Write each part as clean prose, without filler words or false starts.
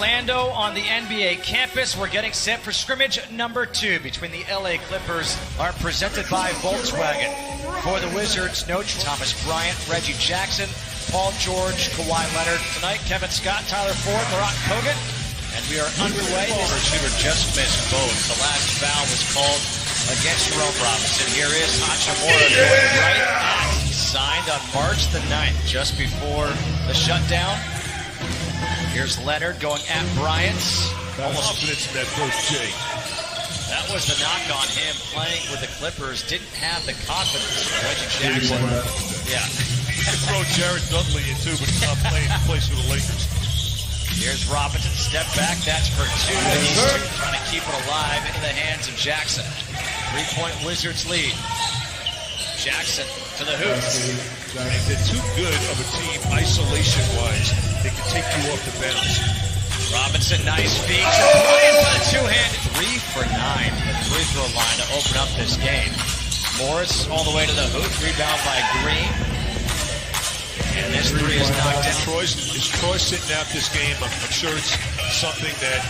Orlando on the NBA campus. We're getting set for scrimmage number 2 between the LA Clippers, are presented by Volkswagen. For the Wizards, no Thomas Bryant, Reggie Jackson, Paul George, Kawhi Leonard. Tonight, Kevin Scott, Tyler Ford, Laurent Kogan. And we are underway. The shooter just missed both. The last foul was called against Jerome Robinson. Here is Hachimura going right at. He signed on March the 9th, just before the shutdown. Here's Leonard going at Bryant. Almost confidence in that first J. That was the knock on him playing with the Clippers. Didn't have the confidence. Reggie Jackson. Yeah. You could throw Jared Dudley in too, but he's not playing in place for the Lakers. Here's Robinson. Step back. That's for 2. And he's trying to keep it alive into the hands of Jackson. 3-point Wizards lead. Jackson to the hoop. If they're too good of a team isolation-wise, they can take you off the bounce. Robinson, nice feed. Bryant for the two-handed. 3 for 9 to the free throw line to open up this game. Morris all the way to the hoop. Rebound by Green. And this 3 is knocked down. Is Troy sitting out this game? I'm sure it's something that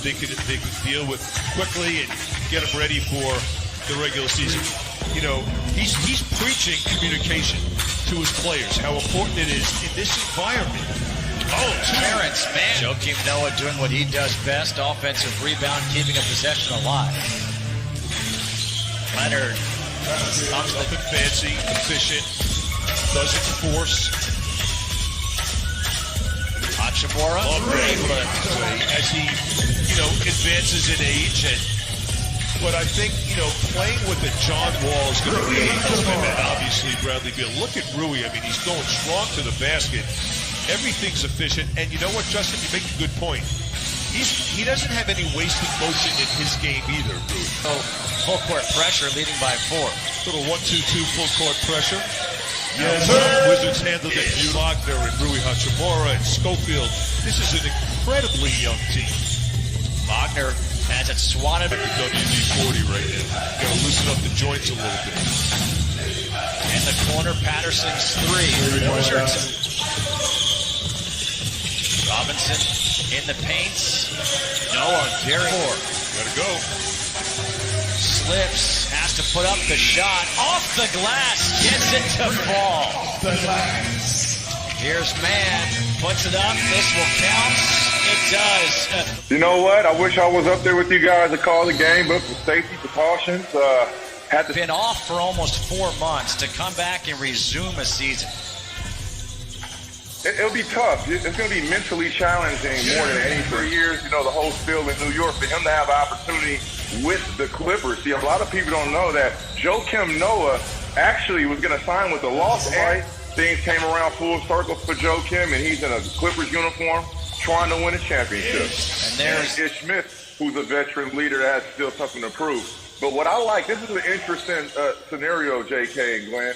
they could deal with quickly and get them ready for the regular season. He's preaching communication to his players, how important it is in this environment. Oh, Terrence, man. Joakim Noah doing what he does best, offensive rebound, keeping a possession alive. Leonard comes nothing fancy, efficient, doesn't force. Hachimura, as he, advances in age but I think, playing with a John Wall is going to be a commitment, obviously, Bradley Beal. Look at Rui. I mean, he's going strong to the basket. Everything's efficient. And you know what, Justin? You make a good point. He doesn't have any wasted motion in his game either, Rui. So, full court pressure leading by 4. Little 1-2-2 full court pressure. Yes, Wizards handled it. Wagner and Rui Hachimura and Schofield. This is an incredibly young team. Wagner has it swatted. Like the WD-40 right now. Got to loosen up the joints a little bit. In the corner, Patterson's 3. Robinson in the paints. Noah, very poor. Gotta go. Slips, has to put up the shot. Off the glass, gets it to fall. Here's Mann, puts it up. This will count. It does. You know what? I wish I was up there with you guys to call the game, but for safety precautions, had to. Been off for almost 4 months to come back and resume a season. It'll be tough. It's going to be mentally challenging more than any 3 years. The whole spill in New York, for him to have an opportunity with the Clippers. See, a lot of people don't know that Joakim Noah actually was going to sign with the Los Angeles. Things came around full circle for Joakim, and he's in a Clippers uniform trying to win a championship. And there's Ish Smith, who's a veteran leader that has still something to prove. But what I like, this is an interesting scenario, JK and Glenn.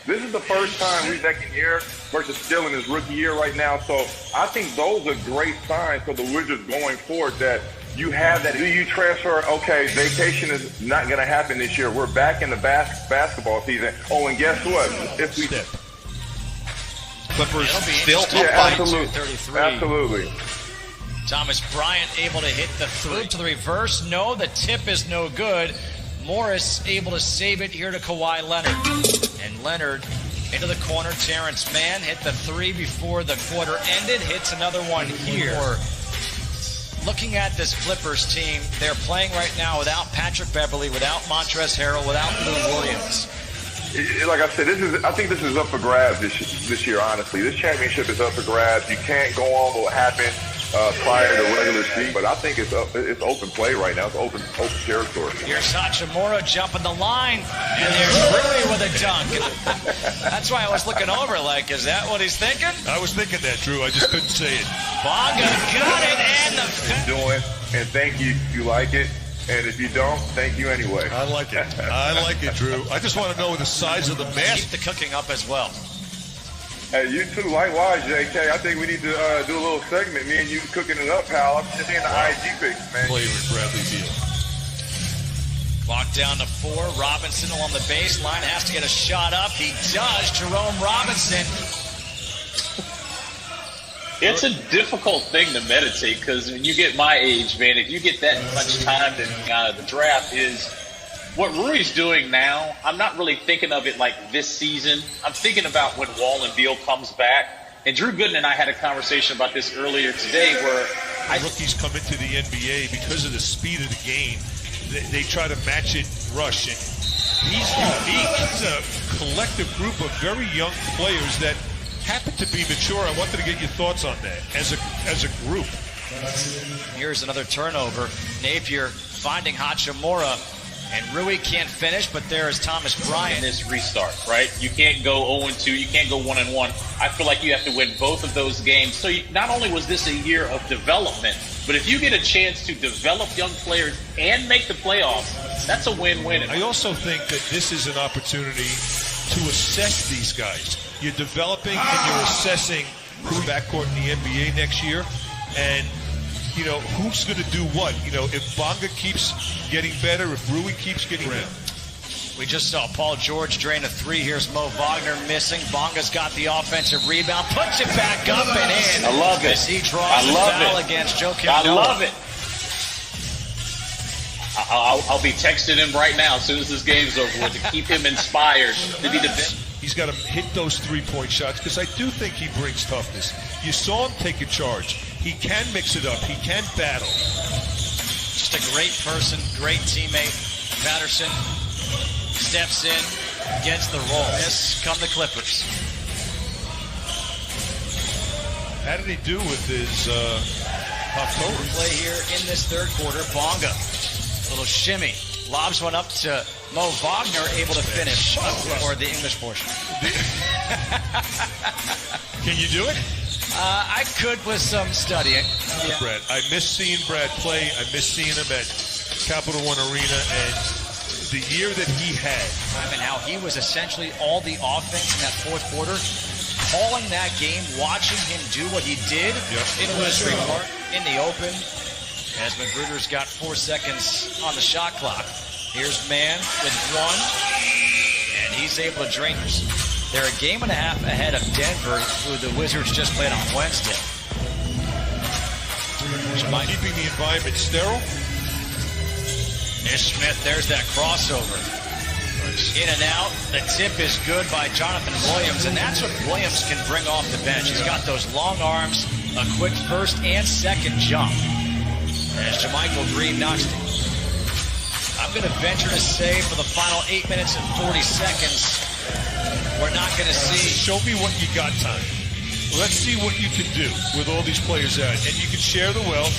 This is the first time we've second year versus still in his rookie year right now. So I think those are great signs for the Wizards going forward that you have that. Do you transfer? Okay, vacation is not going to happen this year. We're back in the basketball season. Oh, and guess what? If we Clippers still up by 233. Absolutely. Thomas Bryant able to hit the 3 to the reverse. No, the tip is no good. Morris able to save it here to Kawhi Leonard. And Leonard into the corner. Terrence Mann hit the 3 before the quarter ended. Hits another one here. Looking at this Clippers team, they're playing right now without Patrick Beverley, without Montrezl Harrell, without Lou Williams. Like I said, I think this is up for grabs this year, honestly. This championship is up for grabs. You can't go on with what happened prior to regular season, but I think it's open play right now. It's open territory. Here's Hachimura jumping the line, and there's Rui with a dunk. That's why I was looking over like, is that what he's thinking? I was thinking that, Drew. I just couldn't say it. Bonga got it, and the doing, and thank you. You like it. And if you don't, thank you anyway. I like it. I like it, Drew. I just want to know the size of the mask. Keep the cooking up as well. Hey, you too. Likewise, JK. I think we need to do a little segment. Me and you cooking it up, pal. I'm just seeing the IG pics, man. Flavoring Bradley Beal. Clock down to 4. Robinson along the baseline has to get a shot up. He does. Jerome Robinson. It's a difficult thing to meditate because when you get my age, man, if you get that much time in the draft is what Rui's doing now. I'm not really thinking of it like this season. I'm thinking about when Wall and Beal comes back. And Drew Gooden and I had a conversation about this earlier today where rookies come into the NBA because of the speed of the game. They try to match it, rush it. He's unique. He's a collective group of very young players that happen to be mature. I wanted to get your thoughts on that as a group. Here's another turnover. Napier finding Hachimura, and Rui can't finish, but there is Thomas Bryant. In this restart, right? You can't go 0-2. You can't go 1-1. I feel like you have to win both of those games. So not only was this a year of development, but if you get a chance to develop young players and make the playoffs, that's a win-win. I also think that this is an opportunity to assess these guys. You're developing and you're assessing who's backcourt in the NBA next year, and you know who's going to do what. You know, if Bonga keeps getting better, if Rui keeps getting better. We just saw Paul George drain a three. Here's Mo Wagner missing. Bonga's got the offensive rebound, puts it back up and in. I love it. As he draws the foul against Joakim I Noah. love it. I'll be texting him right now as soon as this game's over with to keep him inspired to be the best. He's got to hit those three-point shots because I do think he brings toughness. You saw him take a charge. He can mix it up. He can battle. Just a great person, great teammate. Patterson steps in, gets the roll. Yes, come the Clippers. How did he do with his October play here in this third quarter? Bonga, little shimmy, lobs one up to Mo Wagner, able to finish for the English portion. Can you do it? I could with some studying. Yeah. Brad, I miss seeing Brad play. I miss seeing him at Capital One Arena, and the year that he had. And how he was essentially all the offense in that fourth quarter. Calling that game, watching him do what he did, it was in the open. As Magruder's got 4 seconds on the shot clock. Here's Mann with one, and he's able to drain this. They're a game and a half ahead of Denver, who the Wizards just played on Wednesday. Keeping the environment sterile. Ish Smith, there's that crossover. In and out. The tip is good by Jonathan Williams, and that's what Williams can bring off the bench. He's got those long arms, a quick first and second jump. As JaMychal Green knocks it. I'm going to venture to say for the final 8 minutes and 40 seconds, we're not going to see. Show me what you got, time. Let's see what you can do with all these players out. And you can share the wealth.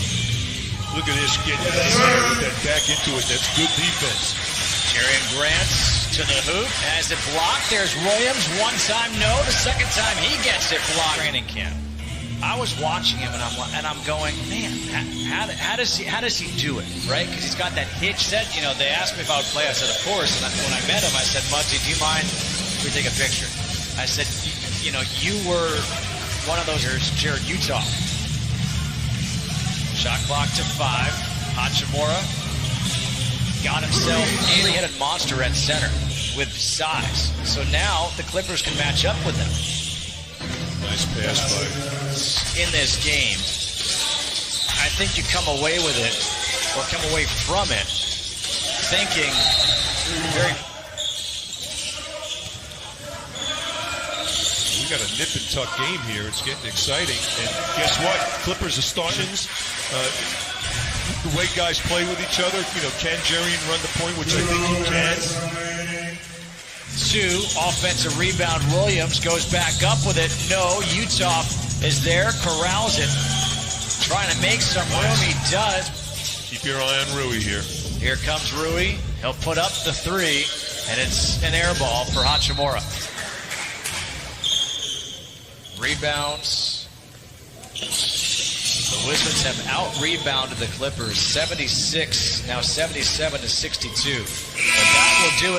Look at this, getting that back into it. That's good defense. Jerian Grant to the hoop. Has it blocked. There's Williams. One time no. The second time he gets it blocked. Training camp. I was watching him and I'm going, man, how does he do it, right? Because he's got that hitch set. You know, they asked me if I would play. I said, of course. And when I met him, I said, Muggsy, do you mind if we take a picture? I said, you know, you were one of those. Here's Jared Utah. Shot clock to 5. Hachimura got himself a three-headed monster at center with size. So now the Clippers can match up with him. Nice pass by. In this game, I think you come away with it, or come away from it, thinking very. We got a nip and tuck game here. It's getting exciting. And guess what? Clippers are starting. The way guys play with each other, you know, can Jerian run the point, which I think he can. 2, offensive rebound. Williams goes back up with it. No, Utah is there, corrals it, trying to make some room. He does. Keep your eye on Rui here. Here comes Rui. He'll put up the 3, and it's an air ball for Hachimura. Rebounds. The Wizards have out-rebounded the Clippers 76, now 77 to 62. But that will do it.